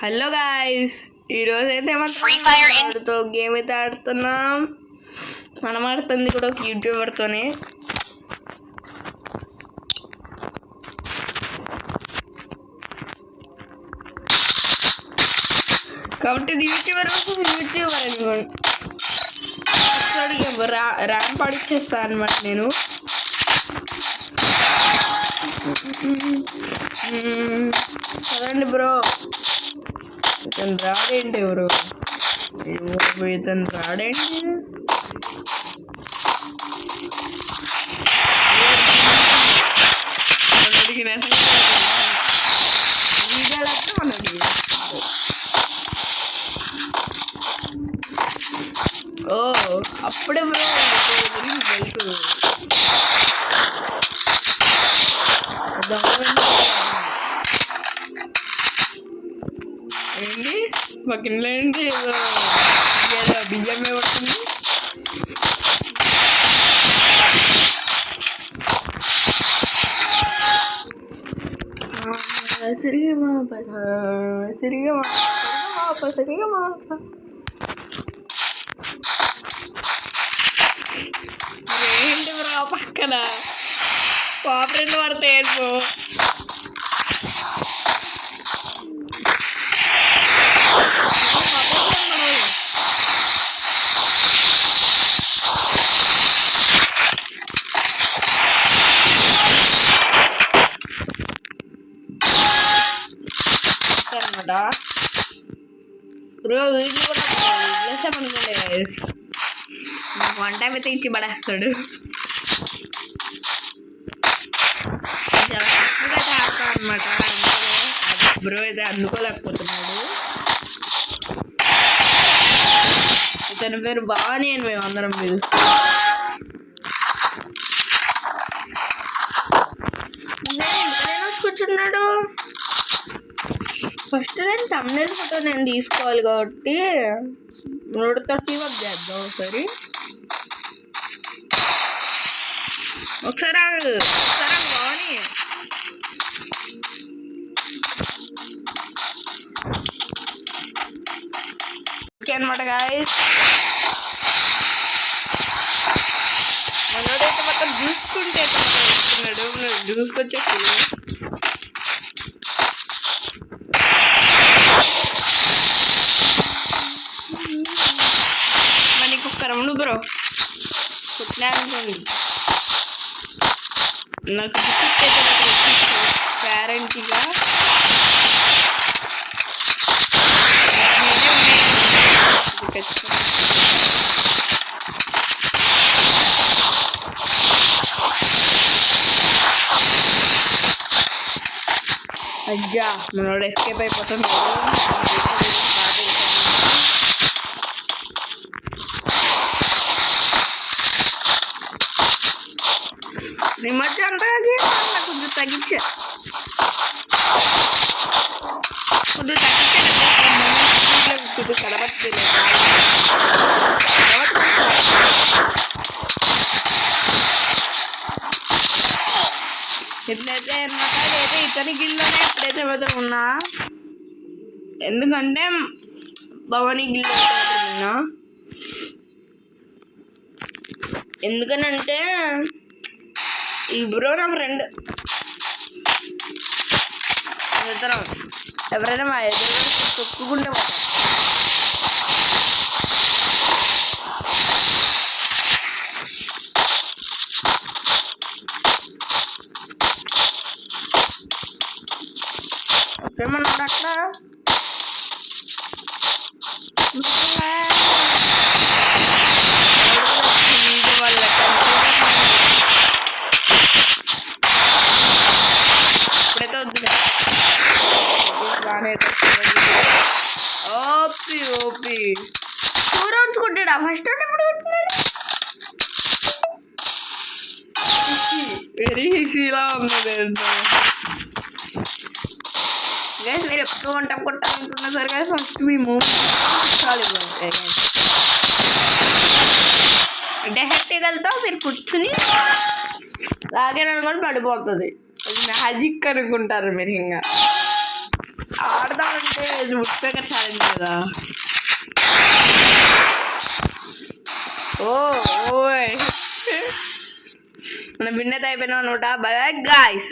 Hello guys, ఈరోజు అయితే మనతో గేమ్ అయితే ఆడుతున్నాం. మనం ఆడుతుంది కూడా ఒక యూట్యూబర్తోనే. కాబట్టి ఇది యూట్యూబర్ అనుకోండి. ర్యాంప్ ఆడిచ్చేస్తాను అనమాట నేను. చదండి బ్రో, ఇతను రాడేంటి? ఎవరు ఇతను రాడేంటి? ఓ అప్పుడే బ్రో వెళ్తూ ఏంటి పక్కనలో ఏంటి ఏదో బియ్యమే పడుతుంది. ఏంటి బ్రో పక్కన పాపరెంట్ పడతాయి బ్రో. బ్రో వీడియో కూడా వదిలేసామనుకోలే, నాకు వన్ టైం అయితే ఇచ్చి పడేస్తాడు. చాలా తక్కువగా అయితే ఆడతాం అనమాట. బ్రో అయితే అందుకోలేకపోతున్నాడు. ఇతని పేరు బాగానే అని మేము అందరం మీరు కూర్చున్నాడు. ఫస్ట్ నేను thumbnail ఫోటో నేను తీసుకోవాలి కాబట్టి నోటితో టీవప్ చేద్దాం. ఒకసారి బాగుని ఓకే అనమాట గాయస్. మనోడైతే మొత్తం దూసుకుంటే వస్తున్నాడు, దూసుకొచ్చేసి రమణు బ్రో కుట్టినా అనుకోండి. నాకు గ్యారంటీగా అయ్యా మనోడు ఎస్కేప్ అయిపోతున్నాడు. ఈ మధ్య అంతా కొంచెం తగ్గించా కడబట్టలేదు. ఎట్లయితే అనమాట అయితే ఇతని గిల్లోనే ఎప్పుడైతే మాత్రం ఉన్నా, ఎందుకంటే భవానీ గిల్లో ఉన్నా. ఎందుకనంటే ఈ బ్రో నా ఫ్రెండ్. ఇతరం ఎవరైనా మా ఎదురు తొక్కుకుంటే పోతాం. ఏమన్నాడు అక్కడ ఓపి ఓపి 2 rounds కొట్టాడా? ఫస్ట్ రౌండ్ ఎప్పుడు కొడుతున్నాడు? వెరీ ఈజీలా ఉన్నది. గైస్ మీరు ఎప్పుడు వంట కొట్టాలనుకున్నా సరే కదా ఫస్ట్ మేము డైరెక్ట్గా వెళ్తాం. మీరు కూర్చుని లాగే అనుకొని పడిపోతుంది. అది మ్యాజిక్ అనుకుంటారు మీరు. ఇంకా ఆడదామంటే వుడ్ పేకర్ ఛాలెంజ్ కదా. ఓయ్ మన విన్ అయితే అయిపోయినాం అనమాట. By by guys.